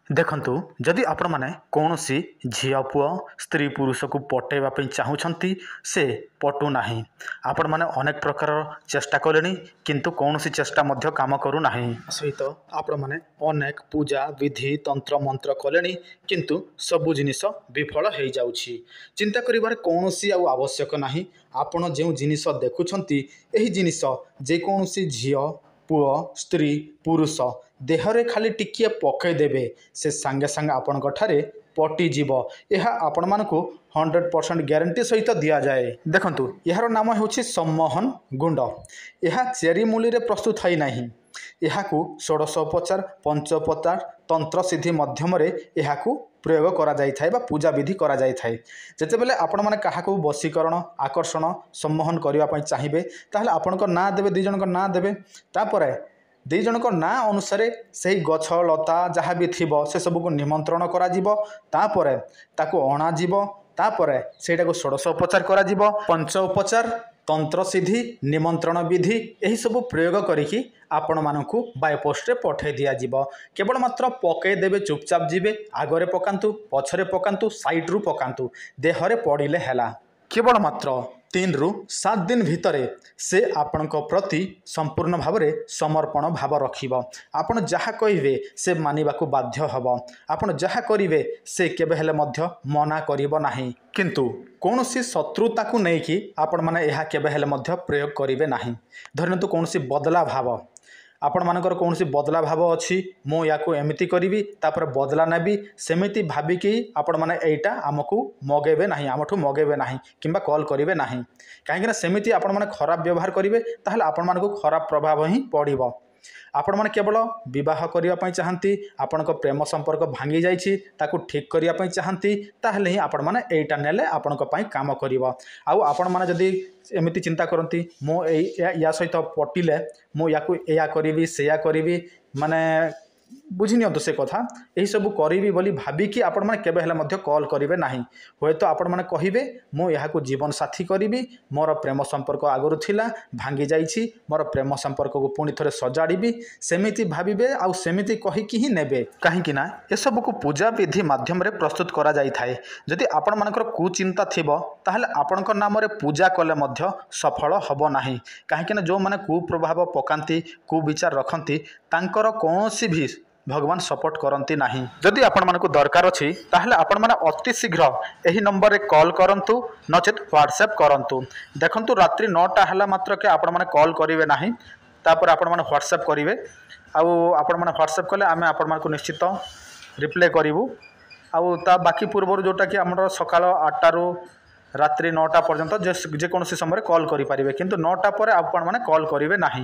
ଦେଖନ୍ତୁ ଯଦି ଆପଣମାନେ କୌଣସି ଝିଅ ପୁଅ ସ୍ତ୍ରୀ ପୁରୁଷକୁ ପଟାଇବା ପାଇଁ ଚାହୁଁଛନ୍ତି ସେ ପଟୁନାହିଁ। ଆପଣମାନେ ଅନେକ ପ୍ରକାର ଚେଷ୍ଟା କଲେଣି କିନ୍ତୁ କୌଣସି ଚେଷ୍ଟା ମଧ୍ୟ କାମ କରୁନାହିଁ। ସହିତ ଆପଣମାନେ ଅନେକ ପୂଜା ବିଧି ତନ୍ତ୍ର ମନ୍ତ୍ର କଲେଣି କିନ୍ତୁ ସବୁ ଜିନିଷ ବିଫଳ ହୋଇଯାଉଛି। ଚିନ୍ତା କରିବାର କୌଣସି ଆଉ ଆବଶ୍ୟକ ନାହିଁ। ଆପଣ ଯେଉଁ ଜିନିଷ ଦେଖୁଛନ୍ତି ଏହି ଜିନିଷ ଯେକୌଣସି ଝିଅ ପୁଅ ସ୍ତ୍ରୀ ପୁରୁଷ ଦେହରେ ଖାଲି ଟିକିଏ ପକାଇଦେବେ ସେ ସାଙ୍ଗେ ସାଙ୍ଗେ ଆପଣଙ୍କ ଠାରେ ପଟିଯିବ। ଏହା ଆପଣମାନଙ୍କୁ 100% ଗ୍ୟାରେଣ୍ଟି ସହିତ ଦିଆଯାଏ। ଦେଖନ୍ତୁ ଏହାର ନାମ ହେଉଛି ସମ୍ମୋହନ ଗୁଣ୍ଡ। ଏହା ଚେରି ମୂଳିରେ ପ୍ରସ୍ତୁତ ହୋଇନାହିଁ। ଏହାକୁ ଷୋଡ଼ଶୋପଚାର ପଞ୍ଚୋପଚାର ତନ୍ତ୍ର ସିଦ୍ଧି ମାଧ୍ୟମରେ ଏହାକୁ ପ୍ରୟୋଗ କରାଯାଇଥାଏ ବା ପୂଜାବିଧି କରାଯାଇଥାଏ। ଯେତେବେଳେ ଆପଣମାନେ କାହାକୁ ବଶୀକରଣ ଆକର୍ଷଣ ସମ୍ମୋହନ କରିବା ପାଇଁ ଚାହିଁବେ ତାହେଲେ ଆପଣଙ୍କ ନାଁ ଦେବେ, ଦୁଇ ଜଣଙ୍କ ନାଁ ଦେବେ। ତାପରେ ଦୁଇ ଜଣଙ୍କ ନାଁ ଅନୁସାରେ ସେହି ଗଛ ଲତା ଯାହା ବି ଥିବ ସେସବୁକୁ ନିମନ୍ତ୍ରଣ କରାଯିବ। ତାପରେ ତାକୁ ଅଣାଯିବ। ତାପରେ ସେଇଟାକୁ ଷୋଡ଼ଶ ଉପଚାର କରାଯିବ। ପଞ୍ଚ ଉପଚାର ତନ୍ତ୍ର ସିଦ୍ଧି ନିମନ୍ତ୍ରଣ ବିଧି ଏହିସବୁ ପ୍ରୟୋଗ କରିକି ଆପଣମାନଙ୍କୁ ବାଇ ପୋଷ୍ଟରେ ପଠାଇ ଦିଆଯିବ। କେବଳ ମାତ୍ର ପକାଇଦେବେ, ଚୁପଚାପ ଯିବେ। ଆଗରେ ପକାନ୍ତୁ, ପଛରେ ପକାନ୍ତୁ, ସାଇଡ଼ରୁ ପକାନ୍ତୁ, ଦେହରେ ପଡ଼ିଲେ ହେଲା। କେବଳ ମାତ୍ର 3 ରୁ 7 ଦିନ ଭିତରେ ସେ ଆପଣଙ୍କ ପ୍ରତି ସମ୍ପୂର୍ଣ୍ଣ ଭାବରେ ସମର୍ପଣ ଭାବ ରଖିବ। ଆପଣ ଯାହା କହିବେ ସେ ମାନିବାକୁ ବାଧ୍ୟ ହେବ। ଆପଣ ଯାହା କରିବେ ସେ କେବେ ହେଲେ ମଧ୍ୟ ମନା କରିବ ନାହିଁ। କିନ୍ତୁ କୌଣସି ଶତ୍ରୁତାକୁ ନେଇକି ଆପଣମାନେ ଏହା କେବେ ହେଲେ ମଧ୍ୟ ପ୍ରୟୋଗ କରିବେ ନାହିଁ। ଧରନ୍ତୁ କୌଣସି ବଦଲା ଭାବ, ଆପଣମାନଙ୍କର କୌଣସି ବଦଲା ଭାବ ଅଛି, ମୁଁ ୟାକୁ ଏମିତି କରିବି ତାପରେ ବଦଲା ନେବି, ସେମିତି ଭାବିକି ଆପଣମାନେ ଏଇଟା ଆମକୁ ମଗାଇବେ ନାହିଁ, ଆମଠୁ ମଗାଇବେ ନାହିଁ କିମ୍ବା କଲ୍ କରିବେ ନାହିଁ। କାହିଁକିନା ସେମିତି ଆପଣମାନେ ଖରାପ ବ୍ୟବହାର କରିବେ ତାହେଲେ ଆପଣମାନଙ୍କୁ ଖରାପ ପ୍ରଭାବ ହିଁ ପଡ଼ିବ। ଆପଣମାନେ କେବଳ ବିବାହ କରିବା ପାଇଁ ଚାହାନ୍ତି, ଆପଣଙ୍କ ପ୍ରେମ ସମ୍ପର୍କ ଭାଙ୍ଗି ଯାଇଛି ତାକୁ ଠିକ୍ କରିବା ପାଇଁ ଚାହାନ୍ତି, ତାହେଲେ ହିଁ ଆପଣମାନେ ଏଇଟା ନେଲେ ଆପଣଙ୍କ ପାଇଁ କାମ କରିବ। ଆଉ ଆପଣମାନେ ଯଦି ଏମିତି ଚିନ୍ତା କରନ୍ତି ମୁଁ ୟା ସହିତ ପଟିଲେ ମୁଁ ୟାକୁ ଏଇଆ କରିବି ସେଇଆ କରିବି, ମାନେ ବୁଝି ନିଅନ୍ତୁ ସେ କଥା, ଏହିସବୁ କରିବି ବୋଲି ଭାବିକି ଆପଣମାନେ କେବେ ହେଲେ ମଧ୍ୟ କଲ୍ କରିବେ ନାହିଁ। ହୁଏତ ଆପଣମାନେ କହିବେ ମୁଁ ଏହାକୁ ଜୀବନସାଥୀ କରିବି, ମୋର ପ୍ରେମ ସମ୍ପର୍କ ଆଗରୁ ଥିଲା ଭାଙ୍ଗି ଯାଇଛି, ମୋର ପ୍ରେମ ସମ୍ପର୍କକୁ ପୁଣି ଥରେ ସଜାଡ଼ିବି, ସେମିତି ଭାବିବେ ଆଉ ସେମିତି କହିକି ହିଁ ନେବେ। କାହିଁକି ନା ଏସବୁକୁ ପୂଜା ବିଧି ମାଧ୍ୟମରେ ପ୍ରସ୍ତୁତ କରାଯାଇଥାଏ। ଯଦି ଆପଣମାନଙ୍କର କୁଚିନ୍ତା ଥିବ ତାହେଲେ ଆପଣଙ୍କ ନାମରେ ପୂଜା କଲେ ମଧ୍ୟ ସଫଳ ହେବ ନାହିଁ। କାହିଁକିନା ଯେଉଁମାନେ କୁପ୍ରଭାବ ପକାନ୍ତି କୁବିଚାର ରଖନ୍ତି ତାଙ୍କର କୌଣସି ବି ଭଗବାନ ସପୋର୍ଟ କରନ୍ତି ନାହିଁ। ଯଦି ଆପଣମାନଙ୍କୁ ଦରକାର ଅଛି ତାହେଲେ ଆପଣମାନେ ଅତି ଶୀଘ୍ର ଏହି ନମ୍ବରରେ କଲ୍ କରନ୍ତୁ, ନଚେତ୍ ହ୍ୱାଟ୍ସଆପ୍ କରନ୍ତୁ। ଦେଖନ୍ତୁ ରାତ୍ରି 9ଟା ହେଲା ମାତ୍ରକେ ଆପଣମାନେ କଲ୍ କରିବେ ନାହିଁ, ତାପରେ ଆପଣମାନେ ହ୍ୱାଟ୍ସଆପ୍ କରିବେ। ଆଉ ଆପଣମାନେ ହ୍ୱାଟ୍ସଆପ୍ କଲେ ଆମେ ଆପଣମାନଙ୍କୁ ନିଶ୍ଚିତ ରିପ୍ଲାଏ କରିବୁ। ଆଉ ତା ବାକି ପୂର୍ବରୁ ଯେଉଁଟାକି ଆମର ସକାଳ 8ଟାରୁ ରାତ୍ରି 9ଟା ପର୍ଯ୍ୟନ୍ତ ଯେକୌଣସି ସମୟରେ କଲ୍ କରିପାରିବେ, କିନ୍ତୁ 9ଟା ପରେ ଆପଣମାନେ କଲ୍ କରିବେ ନାହିଁ।